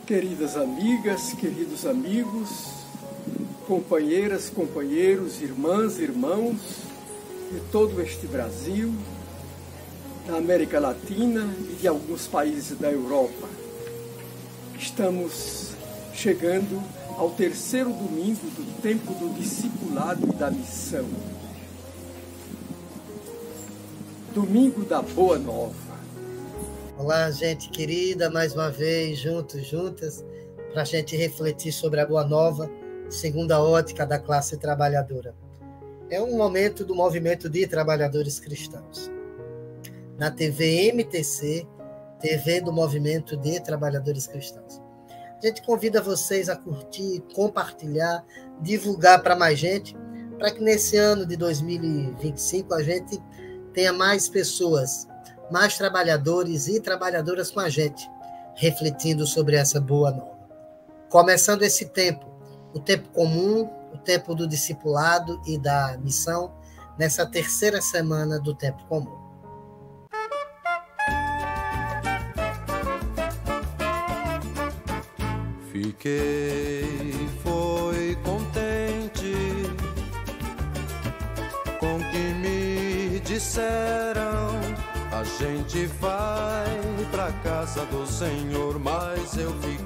Queridas amigas, queridos amigos, companheiras, companheiros, irmãs, irmãos de todo este Brasil, da América Latina e de alguns países da Europa. Estamos chegando ao terceiro domingo do tempo do discipulado e da missão. Domingo da Boa Nova. Olá, gente querida, mais uma vez, juntas, para a gente refletir sobre a Boa Nova, segundo a ótica da classe trabalhadora. É um momento do movimento de trabalhadores cristãos. Na TV MTC, TV do Movimento de Trabalhadores Cristãos. A gente convida vocês a curtir, compartilhar, divulgar para mais gente, para que nesse ano de 2025 a gente tenha mais pessoas, mais trabalhadores e trabalhadoras com a gente, refletindo sobre essa boa nova. Começando esse tempo, o tempo comum, o tempo do discipulado e da missão, nessa terceira semana do tempo comum. Foi contente com o que me disseram. A gente vai pra casa do Senhor, mas eu foi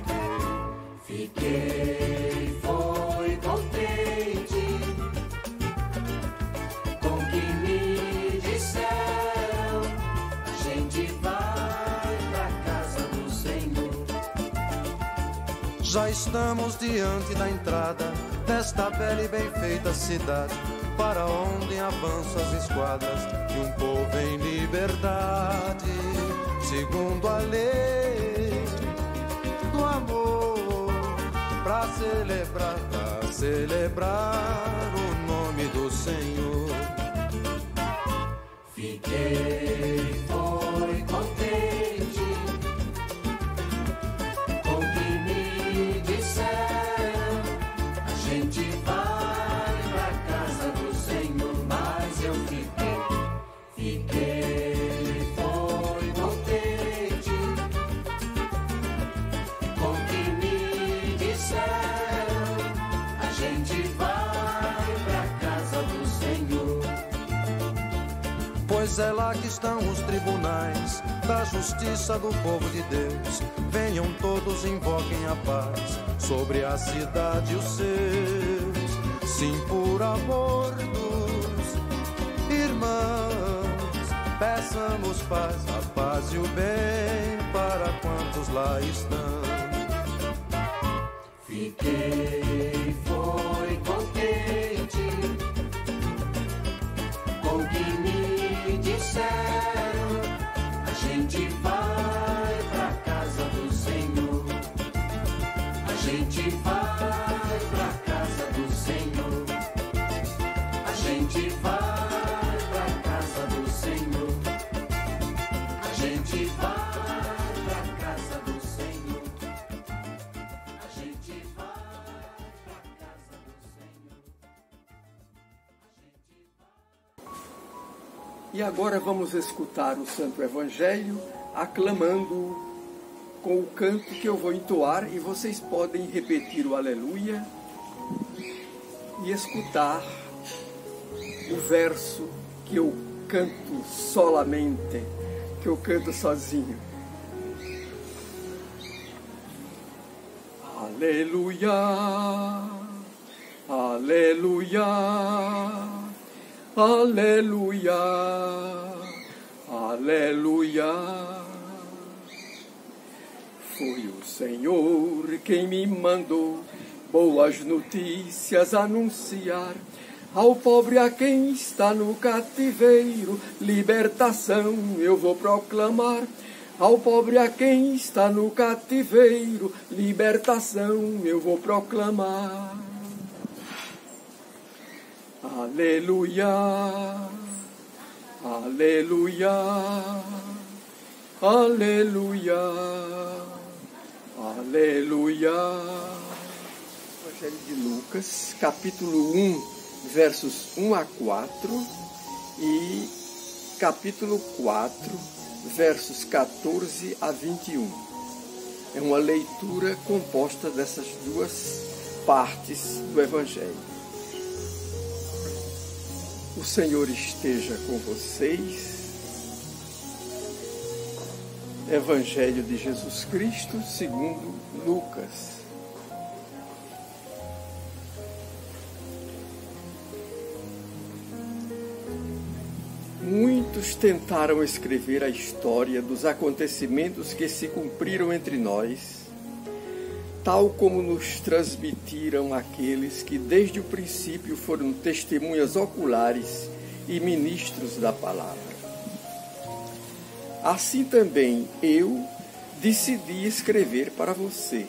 contente com o que me disseram. A gente vai pra casa do Senhor. Já estamos diante da entrada desta bela e bem feita cidade, para onde avançam as esquadras de um povo em liberdade, segundo a lei do amor, para celebrar o nome do Senhor. Foi contente com o que me disseram. A gente vai pra casa do Senhor, mas eu foi contente com o que me disseram. A gente vai pra casa do Senhor. Pois é lá que estão os tribunais da justiça do povo de Deus. Venham todos, invoquem a paz sobre a cidade e os seus. Sim, por amor dos irmãos, peçamos paz, a paz e o bem para quantos lá estão. Foi contente com o que me disseram. A gente vai pra casa do Senhor. A gente vai pra casa do Senhor. A gente vai pra casa do Senhor. A gente vai pra casa do Senhor. A gente vai pra casa do Senhor. E agora vamos escutar o Santo Evangelho, aclamando com o canto que eu vou entoar, e vocês podem repetir o Aleluia e escutar o verso que eu canto solamente, que eu canto sozinho. Aleluia, aleluia, aleluia, aleluia. Foi o Senhor quem me mandou boas notícias anunciar. Ao pobre, a quem está no cativeiro, libertação eu vou proclamar. Ao pobre, a quem está no cativeiro, libertação eu vou proclamar. Aleluia, aleluia, aleluia, aleluia. Evangelho de Lucas, capítulo 1, versos 1 a 4 e capítulo 4, versos 14 a 21. É uma leitura composta dessas duas partes do Evangelho. O Senhor esteja com vocês. Evangelho de Jesus Cristo segundo Lucas. Muitos tentaram escrever a história dos acontecimentos que se cumpriram entre nós, tal como nos transmitiram aqueles que desde o princípio foram testemunhas oculares e ministros da palavra. Assim também eu decidi escrever para você,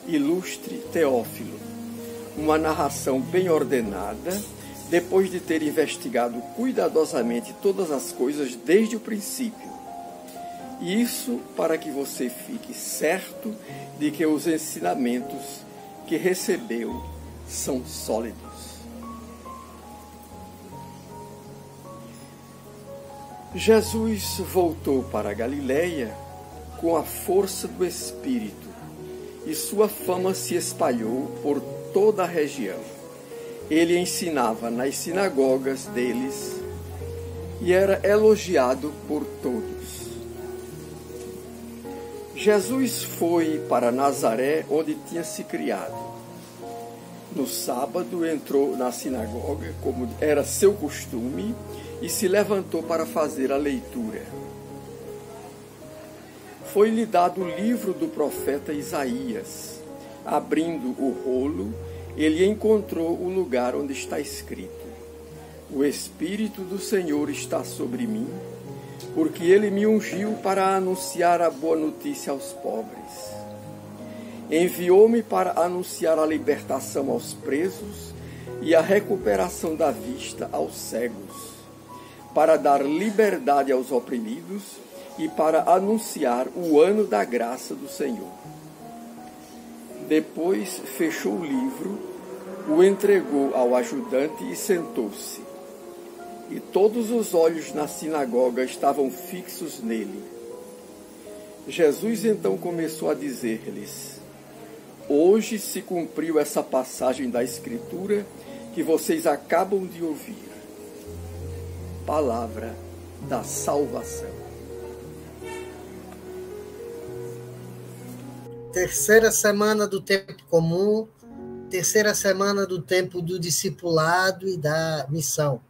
ilustre Teófilo, uma narração bem ordenada, depois de ter investigado cuidadosamente todas as coisas desde o princípio. Isso para que você fique certo de que os ensinamentos que recebeu são sólidos. Jesus voltou para a Galileia com a força do Espírito, e sua fama se espalhou por toda a região. Ele ensinava nas sinagogas deles e era elogiado por todos. Jesus foi para Nazaré, onde tinha se criado. No sábado entrou na sinagoga, como era seu costume, e se levantou para fazer a leitura. Foi-lhe dado o livro do profeta Isaías. Abrindo o rolo, ele encontrou o lugar onde está escrito: O Espírito do Senhor está sobre mim, porque ele me ungiu para anunciar a boa notícia aos pobres. Enviou-me para anunciar a libertação aos presos e a recuperação da vista aos cegos, para dar liberdade aos oprimidos e para anunciar o ano da graça do Senhor. Depois fechou o livro, o entregou ao ajudante e sentou-se. E todos os olhos na sinagoga estavam fixos nele. Jesus então começou a dizer-lhes: Hoje se cumpriu essa passagem da Escritura que vocês acabam de ouvir. Palavra da salvação. Terceira semana do tempo comum, terceira semana do tempo do discipulado e da missão.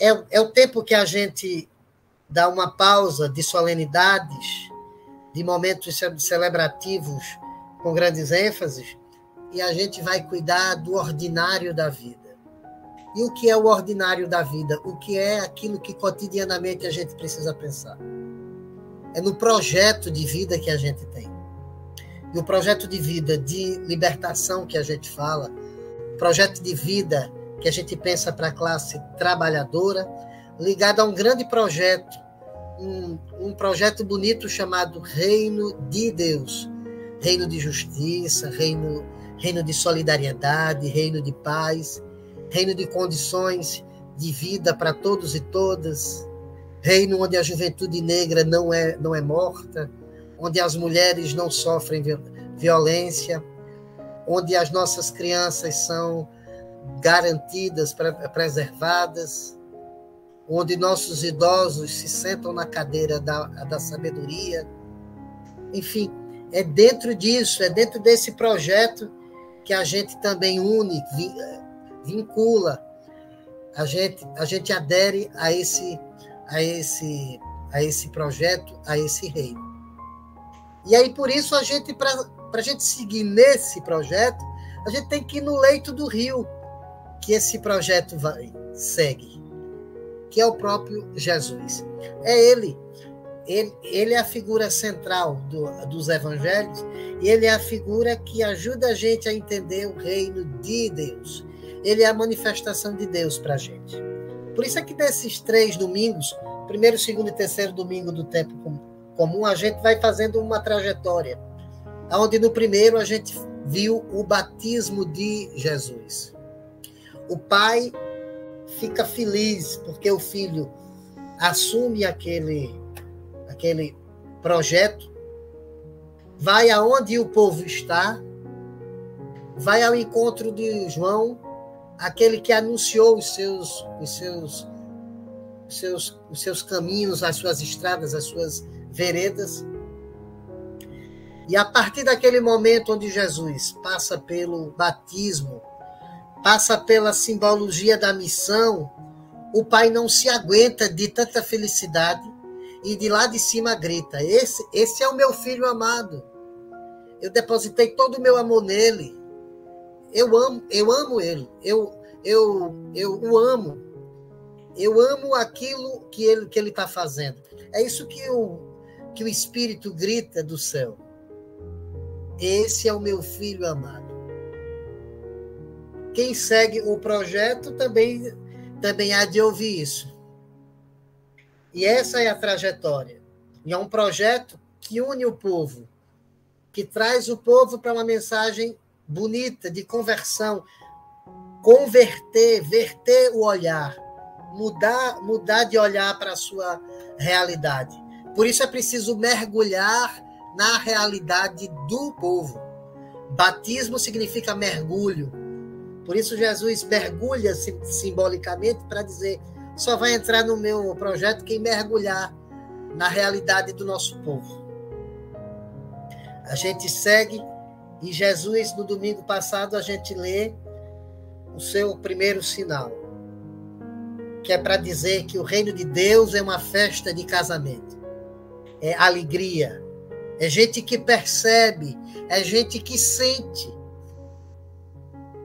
É o tempo que a gente dá uma pausa de solenidades, de momentos celebrativos com grandes ênfases, e a gente vai cuidar do ordinário da vida. E o que é o ordinário da vida? O que é aquilo que cotidianamente a gente precisa pensar? É no projeto de vida que a gente tem. E o projeto de vida de libertação que a gente fala, projeto de vida que a gente pensa para a classe trabalhadora, ligado a um grande projeto, um projeto bonito chamado Reino de Deus. Reino de justiça, reino de solidariedade, reino de paz, reino de condições de vida para todos e todas, reino onde a juventude negra não é morta, onde as mulheres não sofrem violência, onde as nossas crianças são garantidas, preservadas, onde nossos idosos se sentam na cadeira da sabedoria. Enfim, é dentro disso, é dentro desse projeto que a gente também une, vincula, a gente adere a esse projeto, a esse reino. E aí, por isso, para a gente seguir nesse projeto, a gente tem que ir no leito do rio que esse projeto segue, que é o próprio Jesus. É ele é a figura central dos evangelhos, e ele é a figura que ajuda a gente a entender o reino de Deus. Ele é a manifestação de Deus para a gente. Por isso é que nesses 3 domingos, primeiro, segundo e terceiro domingo do tempo comum, a gente vai fazendo uma trajetória, onde no primeiro a gente viu o batismo de Jesus. O pai fica feliz porque o filho assume aquele projeto vai aonde o povo está, vai ao encontro de João, aquele que anunciou os seus caminhos, as suas estradas, as suas veredas. E a partir daquele momento onde Jesus passa pelo batismo, passa pela simbologia da missão, o Pai não se aguenta de tanta felicidade e de lá de cima grita: esse é o meu filho amado. Eu depositei todo o meu amor nele. Eu amo ele. Eu o amo. Eu amo aquilo que ele está fazendo. É isso que o Espírito grita do céu. Esse é o meu filho amado. Quem segue o projeto também há de ouvir isso. E essa é a trajetória. E é um projeto que une o povo, que traz o povo para uma mensagem bonita de conversão, verter o olhar, mudar de olhar para a sua realidade. Por isso é preciso mergulhar na realidade do povo. Batismo significa mergulho. Por isso Jesus mergulha simbolicamente para dizer: só vai entrar no meu projeto quem mergulhar na realidade do nosso povo. A gente segue, e Jesus, no domingo passado, a gente lê o seu primeiro sinal, que é para dizer que o reino de Deus é uma festa de casamento. É alegria. É gente que percebe, é gente que sente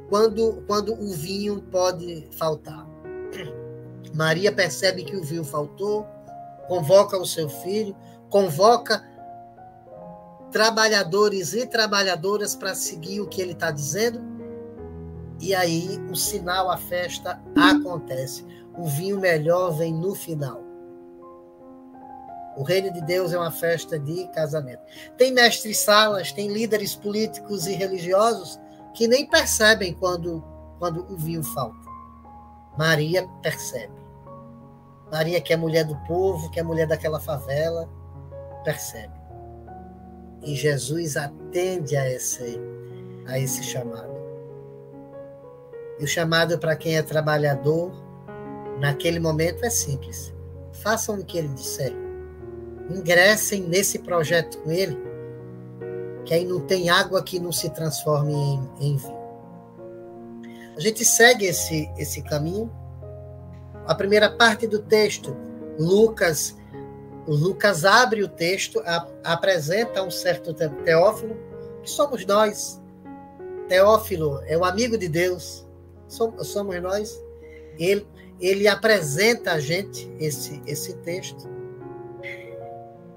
quando o vinho pode faltar. Maria percebe que o vinho faltou, convoca o seu filho, convoca trabalhadores e trabalhadoras para seguir o que ele está dizendo, e aí o sinal, a festa acontece. O vinho melhor vem no final. O reino de Deus é uma festa de casamento. Tem mestres-salas, tem líderes políticos e religiosos que nem percebem quando o vinho falta. Maria percebe. Maria, que é mulher do povo, que é mulher daquela favela, percebe. E Jesus atende a esse chamado. E o chamado para quem é trabalhador, naquele momento, é simples. Façam o que ele disser. Ingressem nesse projeto com ele, que aí não tem água que não se transforme em vinho. A gente segue esse caminho. A primeira parte do texto, Lucas abre o texto, apresenta um certo Teófilo, que somos nós. Teófilo é o amigo de Deus, somos nós. Ele apresenta a gente esse texto.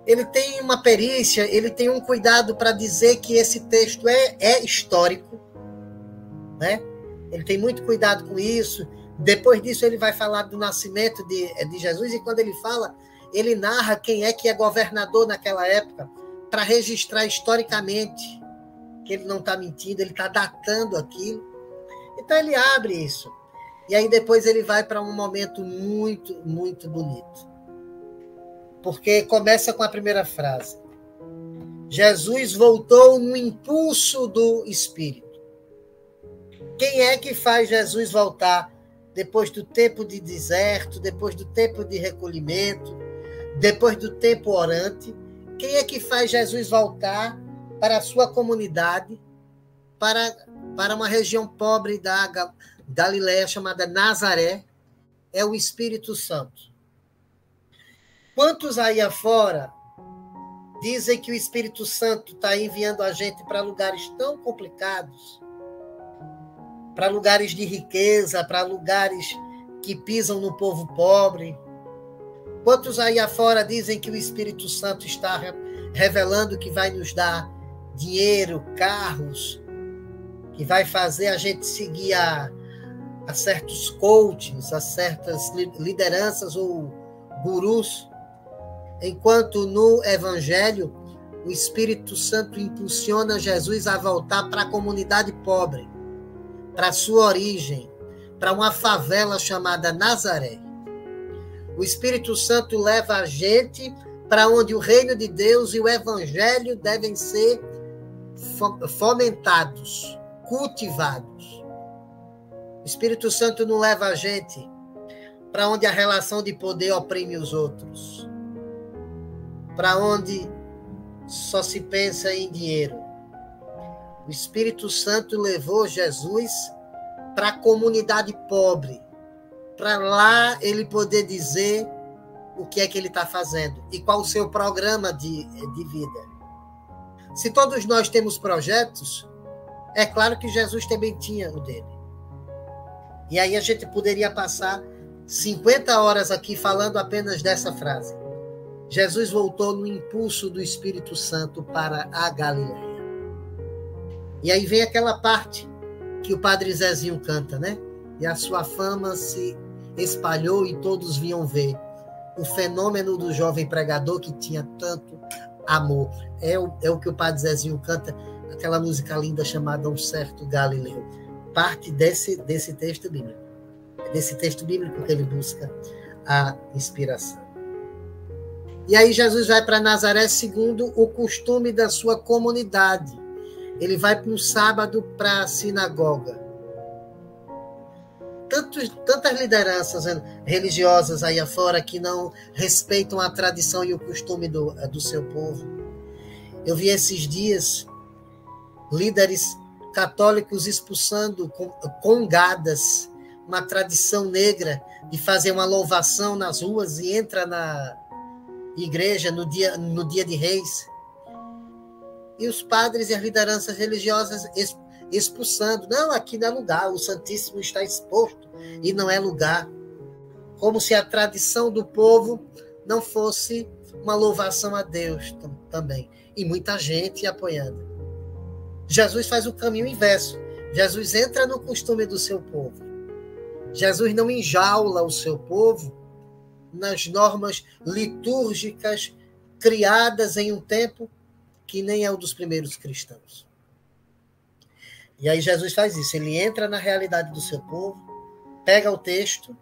Ele tem uma perícia, ele tem um cuidado para dizer que esse texto é histórico, né? Ele tem muito cuidado com isso. Depois disso, ele vai falar do nascimento de Jesus, e quando ele fala, ele narra quem é que é governador naquela época, para registrar historicamente que ele não está mentindo, ele está datando aquilo. Então, ele abre isso. E aí, depois, ele vai para um momento muito, muito bonito. Porque começa com a primeira frase. Jesus voltou no impulso do Espírito. Quem é que faz Jesus voltar depois do tempo de deserto, depois do tempo de recolhimento, depois do tempo orante? Quem é que faz Jesus voltar para a sua comunidade, para uma região pobre da Galileia chamada Nazaré? É o Espírito Santo. Quantos aí afora dizem que o Espírito Santo está enviando a gente para lugares tão complicados, para lugares de riqueza, para lugares que pisam no povo pobre? Quantos aí afora dizem que o Espírito Santo está revelando que vai nos dar dinheiro, carros, que vai fazer a gente seguir a certos coaches, a certas lideranças ou gurus? Enquanto no Evangelho, o Espírito Santo impulsiona Jesus a voltar para a comunidade pobre, para a sua origem, para uma favela chamada Nazaré. O Espírito Santo leva a gente para onde o reino de Deus e o Evangelho devem ser fomentados, cultivados. O Espírito Santo não leva a gente para onde a relação de poder oprime os outros, para onde só se pensa em dinheiro. O Espírito Santo levou Jesus para a comunidade pobre, para lá ele poder dizer o que é que ele está fazendo e qual o seu programa de vida. Se todos nós temos projetos, é claro que Jesus também tinha o dele. E aí a gente poderia passar 50 horas aqui falando apenas dessa frase. Jesus voltou no impulso do Espírito Santo para a Galileia. E aí vem aquela parte que o Padre Zezinho canta, né? E a sua fama se espalhou e todos vinham ver o fenômeno do jovem pregador que tinha tanto amor. É o que o Padre Zezinho canta, aquela música linda chamada Um Certo Galileu. Parte desse texto bíblico. Desse texto bíblico que ele busca a inspiração. E aí Jesus vai para Nazaré segundo o costume da sua comunidade. Ele vai para um sábado para a sinagoga. Tantas lideranças religiosas aí afora que não respeitam a tradição e o costume do seu povo. Eu vi esses dias líderes católicos expulsando congadas, uma tradição negra de fazer uma louvação nas ruas e entra na igreja no dia de Reis. E os padres e as lideranças religiosas expulsando. Não, aqui não é lugar, o Santíssimo está exposto e não é lugar. Como se a tradição do povo não fosse uma louvação a Deus também. E muita gente apoiando. Jesus faz o caminho inverso. Jesus entra no costume do seu povo. Jesus não enjaula o seu povo nas normas litúrgicas criadas em um tempo que nem é o dos primeiros cristãos. E aí Jesus faz isso, ele entra na realidade do seu povo, pega o texto,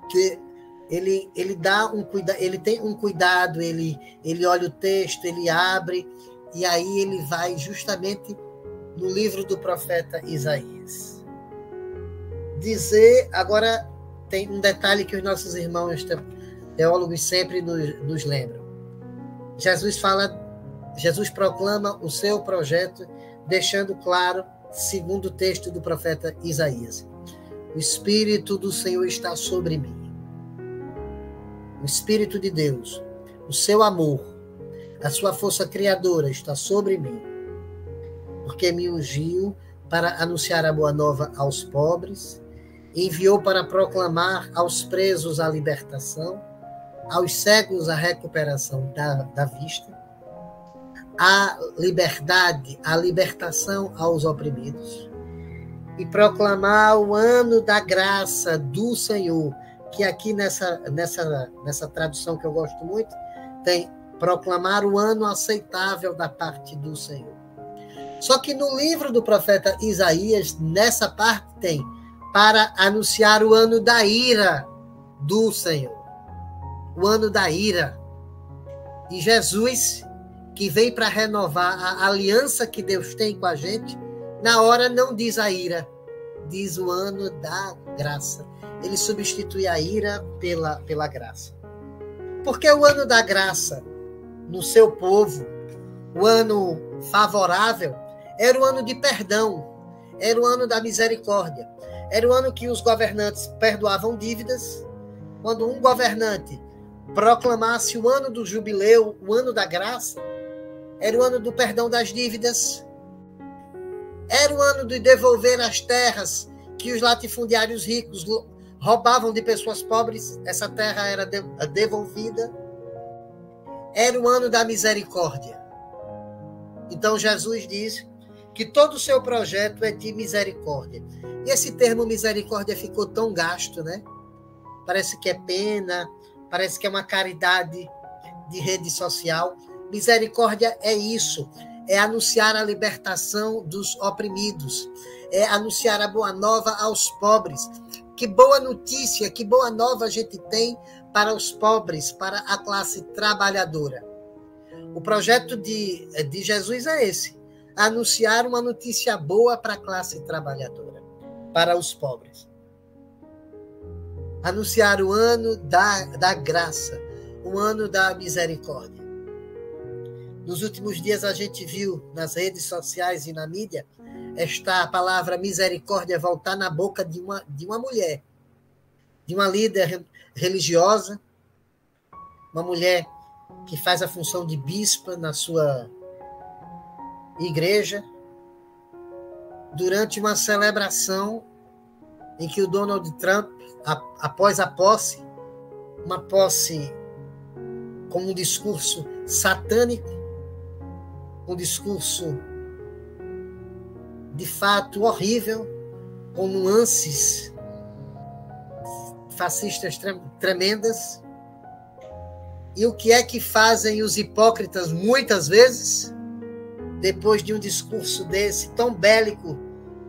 que ele dá um cuidado, ele tem um cuidado, ele olha o texto, ele abre, e aí ele vai justamente no livro do profeta Isaías. Dizer, agora tem um detalhe que os nossos irmãos teólogos sempre nos lembram. Jesus proclama o seu projeto, deixando claro, segundo o texto do profeta Isaías: o Espírito do Senhor está sobre mim. O Espírito de Deus, o seu amor, a sua força criadora está sobre mim, porque me ungiu para anunciar a boa nova aos pobres, enviou para proclamar aos presos a libertação, aos cegos a recuperação da vista, a liberdade, a libertação aos oprimidos, e proclamar o ano da graça do Senhor, que aqui nessa tradução que eu gosto muito, tem proclamar o ano aceitável da parte do Senhor. Só que no livro do profeta Isaías, nessa parte tem para anunciar o ano da ira do Senhor. O ano da ira. E Jesus, que vem para renovar a aliança que Deus tem com a gente, na hora não diz a ira, diz o ano da graça. Ele substitui a ira pela graça. Porque o ano da graça, no seu povo, o ano favorável, era o ano de perdão, era o ano da misericórdia, era o ano que os governantes perdoavam dívidas. Quando um governante proclamasse o ano do jubileu, o ano da graça, era o ano do perdão das dívidas, era o ano de devolver as terras que os latifundiários ricos roubavam de pessoas pobres, essa terra era devolvida, era o ano da misericórdia. Então Jesus diz que todo o seu projeto é de misericórdia. E esse termo misericórdia ficou tão gasto, né? Parece que é pena, parece que é uma caridade de rede social. Misericórdia é isso, é anunciar a libertação dos oprimidos, é anunciar a boa nova aos pobres. Que boa notícia, que boa nova a gente tem para os pobres, para a classe trabalhadora. O projeto de Jesus é esse: anunciar uma notícia boa para a classe trabalhadora, para os pobres. Anunciar o ano da graça, o ano da misericórdia. Nos últimos dias a gente viu nas redes sociais e na mídia a palavra misericórdia voltar na boca de uma mulher, de uma líder religiosa, uma mulher que faz a função de bispa na sua igreja, durante uma celebração em que o Donald Trump, após a posse, uma posse com um discurso satânico, um discurso de fato horrível, com nuances fascistas tremendas. E o que é que fazem os hipócritas muitas vezes, depois de um discurso desse, tão bélico,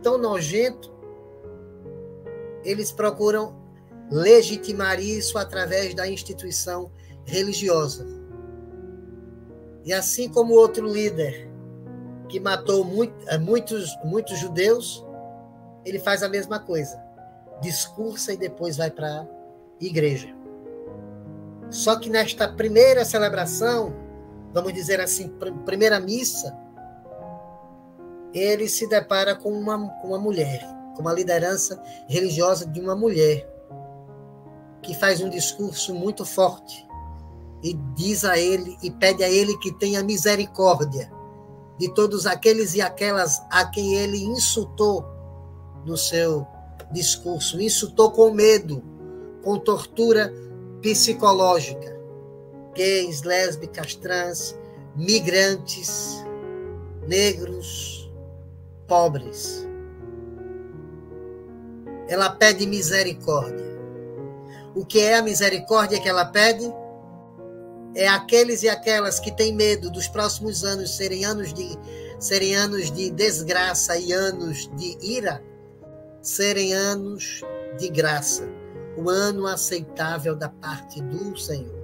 tão nojento? Eles procuram legitimar isso através da instituição religiosa. E assim como outro líder que matou muitos judeus, ele faz a mesma coisa. Discursa e depois vai para a igreja. Só que nesta primeira celebração, vamos dizer assim, primeira missa, ele se depara com uma mulher, com uma liderança religiosa de uma mulher, que faz um discurso muito forte e diz a ele, e pede a ele que tenha misericórdia de todos aqueles e aquelas a quem ele insultou no seu discurso, insultou com medo, com tortura psicológica, gays, lésbicas, trans, migrantes, negros, pobres. Ela pede misericórdia. O que é a misericórdia que ela pede? É aqueles e aquelas que têm medo dos próximos anos serem anos de desgraça e anos de ira, serem anos de graça, o ano aceitável da parte do Senhor.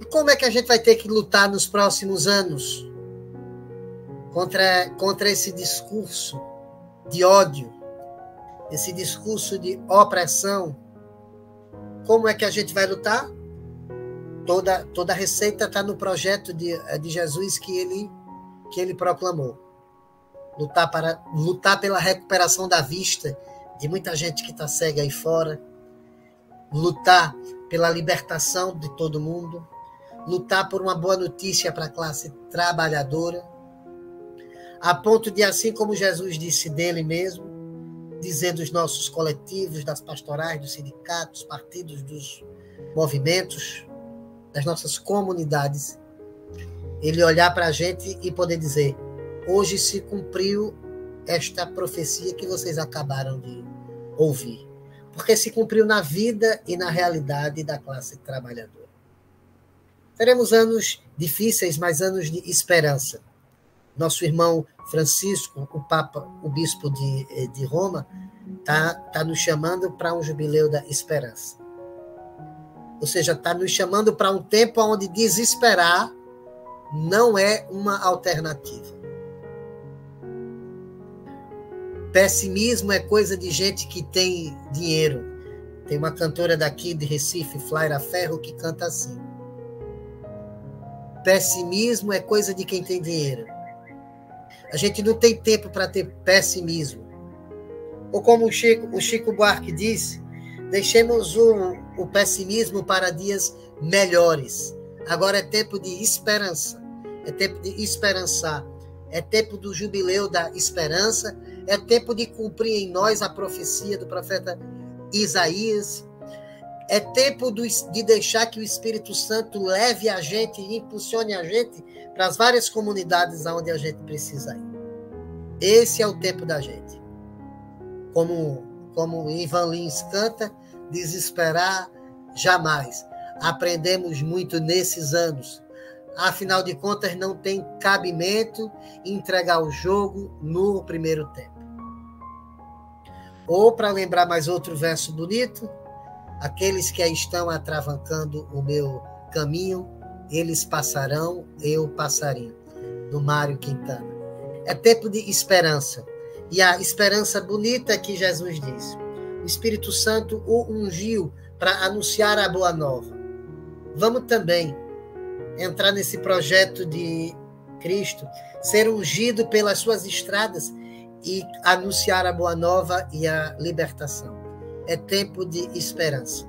E como é que a gente vai ter que lutar nos próximos anos contra esse discurso de ódio, esse discurso de opressão? Como é que a gente vai lutar? Toda a receita está no projeto de Jesus que ele proclamou. Lutar pela recuperação da vista de muita gente que está cega aí fora. Lutar pela libertação de todo mundo. Lutar por uma boa notícia para a classe trabalhadora. A ponto de, assim como Jesus disse dele mesmo, dizer dos nossos coletivos, das pastorais, dos sindicatos, partidos, dos movimentos, das nossas comunidades, ele olhar para a gente e poder dizer: hoje se cumpriu esta profecia que vocês acabaram de ouvir. Porque se cumpriu na vida e na realidade da classe trabalhadora. Teremos anos difíceis, mas anos de esperança. Nosso irmão Francisco, o Papa, o Bispo de Roma, tá nos chamando para um jubileu da esperança. Ou seja, está nos chamando para um tempo onde desesperar não é uma alternativa. Pessimismo é coisa de gente que tem dinheiro. Tem uma cantora daqui de Recife, Flaira Ferro, que canta assim: pessimismo é coisa de quem tem dinheiro. A gente não tem tempo para ter pessimismo. Ou como o Chico Buarque disse, deixemos o pessimismo para dias melhores. Agora é tempo de esperança. É tempo de esperançar. É tempo do jubileu da esperança. É tempo de cumprir em nós a profecia do profeta Isaías. É tempo de deixar que o Espírito Santo leve a gente e impulsione a gente para as várias comunidades onde a gente precisa ir. Esse é o tempo da gente. Como Ivan Lins canta, desesperar jamais. Aprendemos muito nesses anos. Afinal de contas, não tem cabimento entregar o jogo no primeiro tempo. Ou, para lembrar mais outro verso bonito, aqueles que estão atravancando o meu caminho, eles passarão, eu passarinho, do Mário Quintana. É tempo de esperança. E a esperança bonita que Jesus diz. O Espírito Santo o ungiu para anunciar a boa nova. Vamos também entrar nesse projeto de Cristo, ser ungido pelas suas estradas e anunciar a boa nova e a libertação. É tempo de esperança.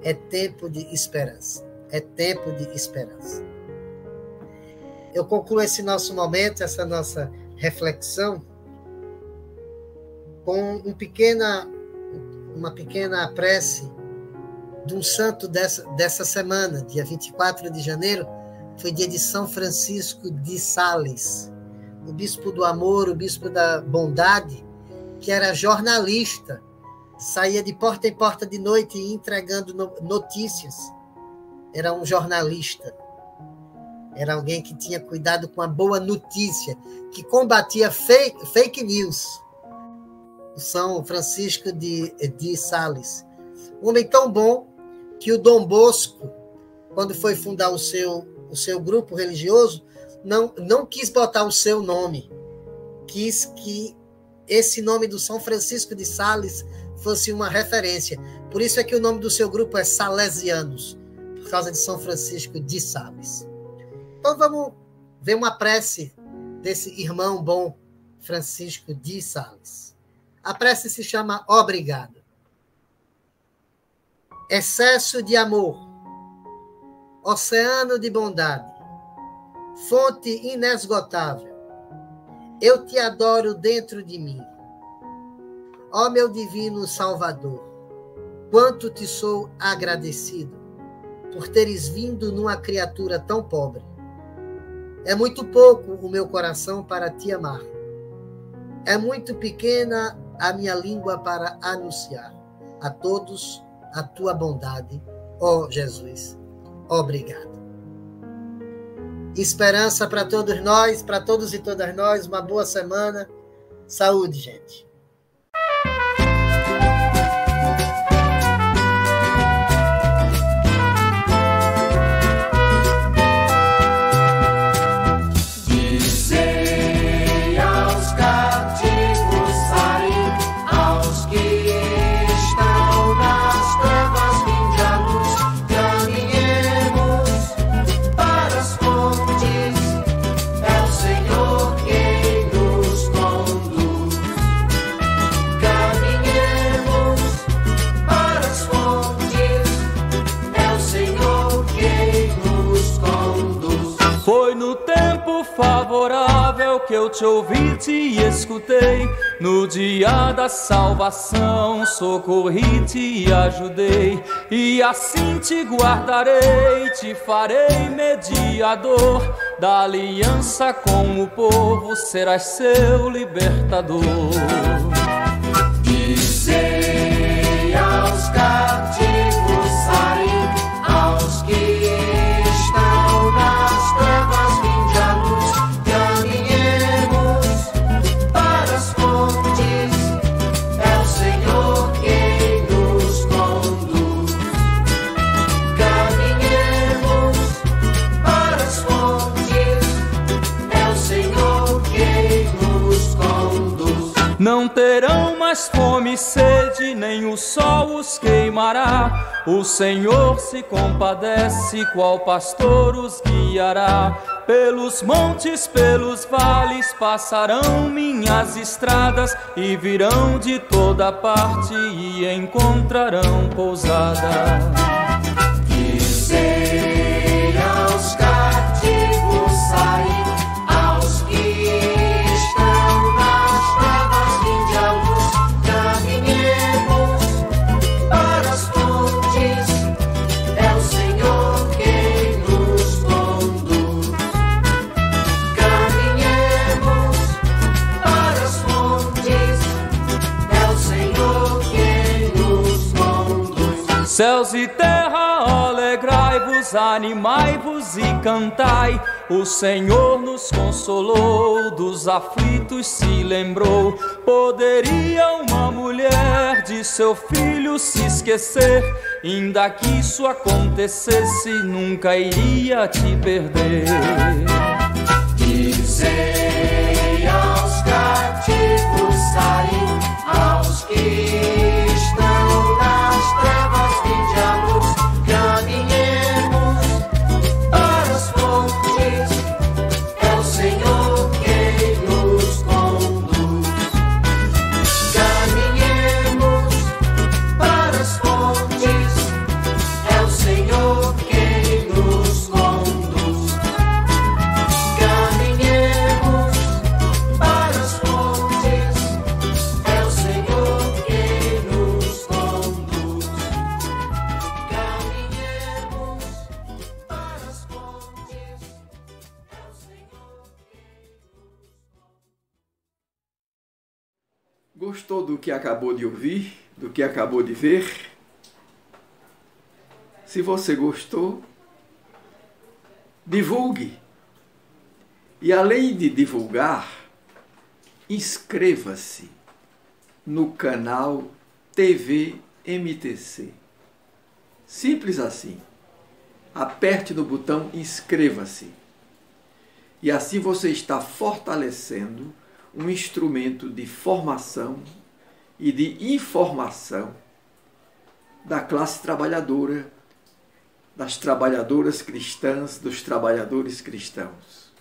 É tempo de esperança. É tempo de esperança. Eu concluo esse nosso momento, essa nossa reflexão, com uma pequena prece de um santo dessa semana, dia 24 de janeiro, foi dia de São Francisco de Sales, o bispo do amor, o bispo da bondade, que era jornalista, saía de porta em porta de noite entregando notícias. Era um jornalista. Era alguém que tinha cuidado com a boa notícia, que combatia fake news. O São Francisco de Sales. Um homem tão bom que o Dom Bosco, quando foi fundar o seu grupo religioso, não quis botar o seu nome. Quis que esse nome do São Francisco de Sales fosse uma referência. Por isso é que o nome do seu grupo é Salesianos, por causa de São Francisco de Sales. Então vamos ver uma prece desse irmão bom, Francisco de Sales. A prece se chama Obrigado. Excesso de amor, oceano de bondade, fonte inesgotável, eu te adoro dentro de mim. Ó meu divino Salvador, quanto te sou agradecido por teres vindo numa criatura tão pobre. É muito pouco o meu coração para te amar. É muito pequena a minha língua para anunciar a todos a tua bondade, ó Jesus. Obrigado. Esperança para todos nós, para todos e todas nós, uma boa semana. Saúde, gente. Favorável que eu te ouvi, te escutei, no dia da salvação socorri, te ajudei, e assim te guardarei, te farei mediador da aliança com o povo, serás seu libertador. Dizei aos cativos sair, aos que estão nas trevas vinde a luz, caminhemos para as fontes, é o Senhor quem nos conduz. Caminhemos para as fontes, é o Senhor quem nos conduz. Não terão mais fome e sede, nem o sol os queimará. O Senhor se compadece, qual pastor os guiará. Pelos montes, pelos vales, passarão minhas estradas, e virão de toda parte e encontrarão pousada. Dizei aos cativos sair, aos que estão nas trevas vinde a luz, caminhemos para as fontes, é o Senhor quem nos conduz. Caminhemos para as fontes, é o Senhor quem nos conduz. Céus e terra, alegrai-vos, animai-vos e cantai. O Senhor nos consolou, dos aflitos se lembrou. Poderia uma mulher de seu filho se esquecer. Ainda que isso acontecesse, nunca iria te perder. Dizei aos cativos sair, aos que estão nas trevas, vinde à luz. Caminhemos para as fontes, é o Senhor quem nos conduz. Caminhemos para as fontes, é o Senhor quem nos conduz. Caminhemos para as fontes, é o Senhor quem nos conduz. Caminhemos para as fontes, é o Senhor quem nos conduz. Gostou do que acabou de ouvir, do que acabou de ver? Se você gostou, divulgue. E além de divulgar, inscreva-se no canal TV MTC. Simples assim. Aperte no botão inscreva-se. E assim você está fortalecendo um instrumento de formação e de informação da classe trabalhadora, das trabalhadoras cristãs, dos trabalhadores cristãos.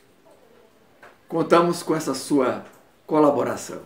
Contamos com essa sua colaboração.